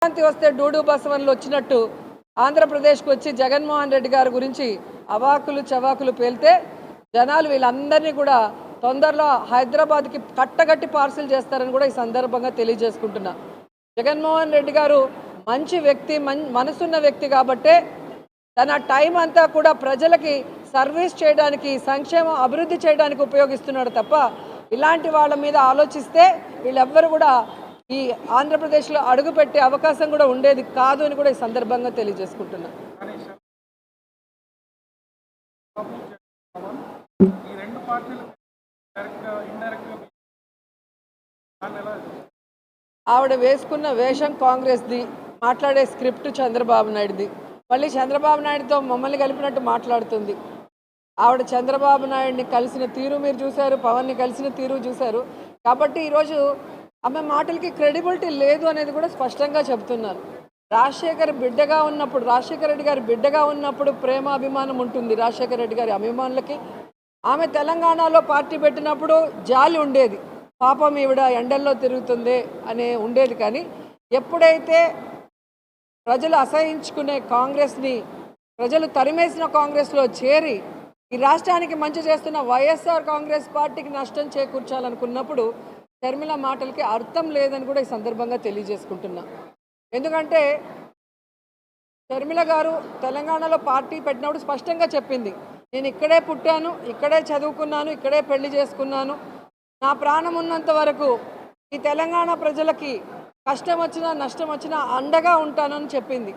శాంతి వస్తే డూడు బసవన్లు వచ్చినట్టు ఆంధ్రప్రదేశ్కి వచ్చి జగన్మోహన్ రెడ్డి గారి గురించి అవాకులు చవాకులు పేలితే జనాలు వీళ్ళందరినీ కూడా తొందరలో హైదరాబాద్కి కట్టగట్టి పార్సిల్ చేస్తారని కూడా ఈ సందర్భంగా తెలియజేసుకుంటున్నా. జగన్మోహన్ రెడ్డి గారు మంచి వ్యక్తి, మనసున్న వ్యక్తి కాబట్టే తన టైం అంతా కూడా ప్రజలకి సర్వీస్ చేయడానికి, సంక్షేమం అభివృద్ధి చేయడానికి ఉపయోగిస్తున్నాడు తప్ప ఇలాంటి వాళ్ళ మీద ఆలోచిస్తే వీళ్ళెవ్వరు కూడా ఈ ఆంధ్రప్రదేశ్లో అడుగుపెట్టే అవకాశం కూడా ఉండేది కాదు అని కూడా ఈ సందర్భంగా తెలియజేసుకుంటున్నా. ఆవిడ వేసుకున్న వేషం కాంగ్రెస్ది, మాట్లాడే స్క్రిప్ట్ చంద్రబాబు నాయుడుది. మళ్ళీ చంద్రబాబు నాయుడుతో మమ్మల్ని కలిపినట్టు మాట్లాడుతుంది. ఆవిడ చంద్రబాబు నాయుడిని కలిసిన తీరు మీరు చూశారు, పవన్ని కలిసిన తీరు చూశారు. కాబట్టి ఈరోజు ఆమె మాటలకి క్రెడిబిలిటీ లేదు అనేది కూడా స్పష్టంగా చెబుతున్నారు. రాజశేఖర రెడ్డి గారి బిడ్డగా ఉన్నప్పుడు ప్రేమ అభిమానం ఉంటుంది రాజశేఖర రెడ్డి గారి అభిమానులకి. ఆమె తెలంగాణలో పార్టీ పెట్టినప్పుడు జాలి ఉండేది, పాపం ఈవిడ ఎండల్లో తిరుగుతుంది అనే ఉండేది. కానీ ఎప్పుడైతే ప్రజలు అసహించుకునే కాంగ్రెస్ని, ప్రజలు తరిమేసిన కాంగ్రెస్లో చేరి ఈ రాష్ట్రానికి మంచి చేస్తున్న వైఎస్ఆర్ కాంగ్రెస్ పార్టీకి నష్టం చేకూర్చాలనుకున్నప్పుడు షర్మిల మాటలకి అర్థం లేదని కూడా ఈ సందర్భంగా తెలియజేసుకుంటున్నా. ఎందుకంటే షర్మిల గారు తెలంగాణలో పార్టీ పెట్టినప్పుడు స్పష్టంగా చెప్పింది, నేను ఇక్కడే పుట్టాను, ఇక్కడే చదువుకున్నాను, ఇక్కడే పెళ్లి చేసుకున్నాను, నా ప్రాణం ఉన్నంత వరకు ఈ తెలంగాణ ప్రజలకి కష్టం వచ్చినా నష్టం వచ్చినా అండగా ఉంటానని చెప్పింది.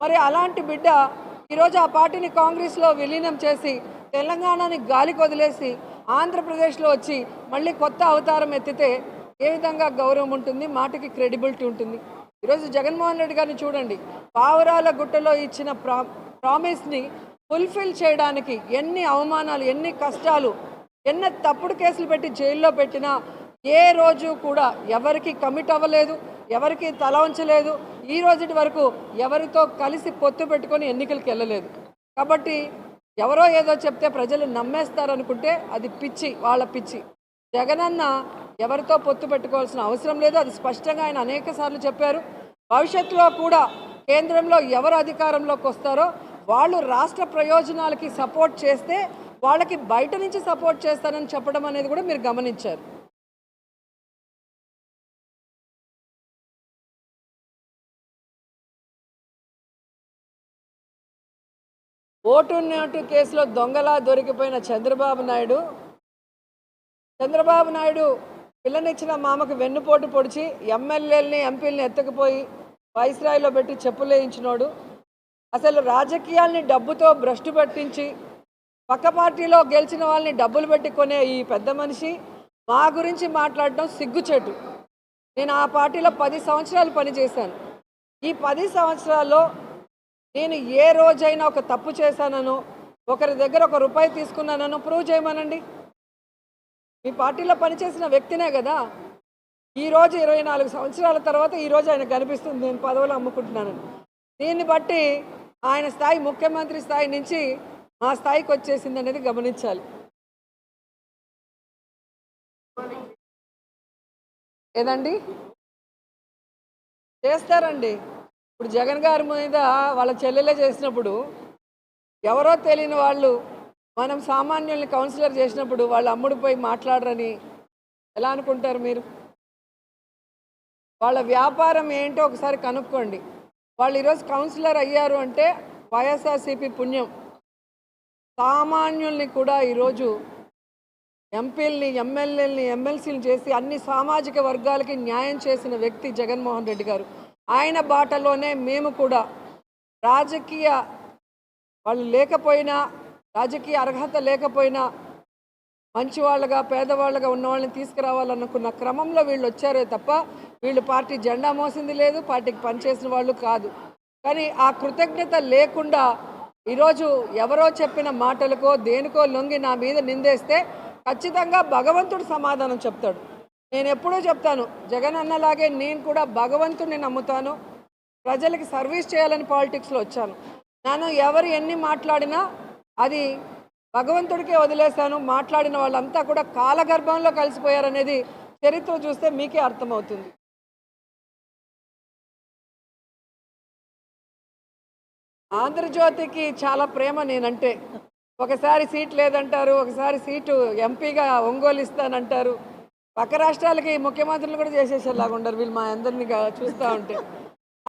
మరి అలాంటి బిడ్డ ఈరోజు ఆ పార్టీని కాంగ్రెస్లో విలీనం చేసి తెలంగాణని గాలికి వదిలేసి ఆంధ్రప్రదేశ్లో వచ్చి మళ్ళీ కొత్త అవతారం ఎత్తితే ఏ విధంగా గౌరవం ఉంటుంది, మాటకి క్రెడిబిలిటీ ఉంటుంది? ఈరోజు జగన్మోహన్ రెడ్డి గారిని చూడండి, పావురాల గుట్టలో ఇచ్చిన ప్రామిస్ని ఫుల్ఫిల్ చేయడానికి ఎన్ని అవమానాలు, ఎన్ని కష్టాలు, ఎన్ని తప్పుడు కేసులు పెట్టి జైల్లో పెట్టినా ఏ రోజు కూడా ఎవరికి కమిట్ అవ్వలేదు, ఎవరికి తల ఉంచలేదు. ఈ రోజుటి వరకు ఎవరితో కలిసి పొత్తు పెట్టుకొని ఎన్నికలకు వెళ్ళలేదు. కాబట్టి ఎవరో ఏదో చెప్తే ప్రజలు నమ్మేస్తారనుకుంటే అది పిచ్చి, వాళ్ళ పిచ్చి. జగనన్న ఎవరితో పొత్తు పెట్టుకోవాల్సిన అవసరం లేదు, అది స్పష్టంగా ఆయన అనేక సార్లు చెప్పారు. భవిష్యత్తులో కూడా కేంద్రంలో ఎవరు అధికారంలోకి వస్తారో వాళ్ళు రాష్ట్ర ప్రయోజనాలకి సపోర్ట్ చేస్తే వాళ్ళకి బయట నుంచి సపోర్ట్ చేస్తారని చెప్పడం అనేది కూడా మీరు గమనించారు. ఓటు నోటు కేసులో దొంగలా దొరికిపోయిన చంద్రబాబు నాయుడు పిల్లనిచ్చిన మామకు వెన్నుపోటు పొడిచి ఎమ్మెల్యేలని ఎంపీలని ఎత్తకపోయి వైస్రాయిలో పెట్టి చెప్పులేయించినోడు, అసలు రాజకీయాల్ని డబ్బుతో భ్రష్టు పట్టించి పక్క పార్టీలో గెలిచిన వాళ్ళని డబ్బులు పెట్టి కొనే ఈ పెద్ద మనిషి మా గురించి మాట్లాడటం సిగ్గుచేటు. నేను ఆ పార్టీలో 10 సంవత్సరాలు పనిచేశాను. ఈ 10 సంవత్సరాల్లో నేను ఏ రోజైనా ఒక తప్పు చేశానో, ఒకరి దగ్గర ₹1 తీసుకున్నానో ప్రూవ్ చేయమనండి. మీ పార్టీలో పనిచేసిన వ్యక్తినే కదా. ఈరోజు 24 సంవత్సరాల తర్వాత ఈరోజు ఆయన కనిపిస్తుంది నేను పదవులు అమ్ముకుంటున్నానని. దీన్ని బట్టి ఆయన స్థాయి ముఖ్యమంత్రి స్థాయి నుంచి మా స్థాయికి వచ్చేసింది అనేది గమనించాలి. ఏదండి చేస్తారండి. ఇప్పుడు జగన్ గారి మీద వాళ్ళ చెల్లెలే చేసినప్పుడు ఎవరో తెలియని వాళ్ళు మనం సామాన్యుల్ని కౌన్సిలర్ చేసినప్పుడు వాళ్ళు అమ్ముడిపోయి మాట్లాడరని ఎలా అనుకుంటారు మీరు? వాళ్ళ వ్యాపారం ఏంటో ఒకసారి కనుక్కోండి. వాళ్ళు ఈరోజు కౌన్సిలర్ అయ్యారు అంటే వైఎస్ఆర్సీపీ పుణ్యం. సామాన్యుల్ని కూడా ఈరోజు ఎంపీలని, ఎమ్మెల్యేలని, ఎమ్మెల్సీలు చేసి అన్ని సామాజిక వర్గాలకి న్యాయం చేసిన వ్యక్తి జగన్మోహన్ రెడ్డి గారు. ఆయన బాటలోనే మేము కూడా రాజకీయ వాళ్ళు లేకపోయినా, రాజకీయ అర్హత లేకపోయినా మంచివాళ్ళగా పేదవాళ్ళగా ఉన్న వాళ్ళని తీసుకురావాలనుకున్న క్రమంలో వీళ్ళు వచ్చారే తప్ప వీళ్ళు పార్టీ జెండా మోసింది లేదు, పార్టీకి పనిచేసిన వాళ్ళు కాదు. కానీ ఆ కృతజ్ఞత లేకుండా ఈరోజు ఎవరో చెప్పిన మాటలకో దేనికో లొంగి నా మీద నిందేస్తే ఖచ్చితంగా భగవంతుడు సమాధానం చెప్తాడు. నేను ఎప్పుడూ చెప్తాను, జగన్ అన్నలాగే నేను కూడా భగవంతుడిని నమ్ముతాను. ప్రజలకి సర్వీస్ చేయాలని పాలిటిక్స్లో వచ్చాను. నన్ను ఎవరు ఎన్ని మాట్లాడినా అది భగవంతుడికే వదిలేశాను. మాట్లాడిన వాళ్ళంతా కూడా కాలగర్భంలో కలిసిపోయారనేది చరిత్ర చూస్తే మీకే అర్థమవుతుంది. ఆంధ్రజ్యోతికి చాలా ప్రేమ నేనంటే. ఒకసారి సీట్ లేదంటారు, ఒకసారి సీటు ఎంపీగా ఒంగోలు ఇస్తానంటారు. పక్క రాష్ట్రాలకి ముఖ్యమంత్రులు కూడా చేసేసేలాగా ఉండరు వీళ్ళు మా అందరినీ చూస్తూ ఉంటే.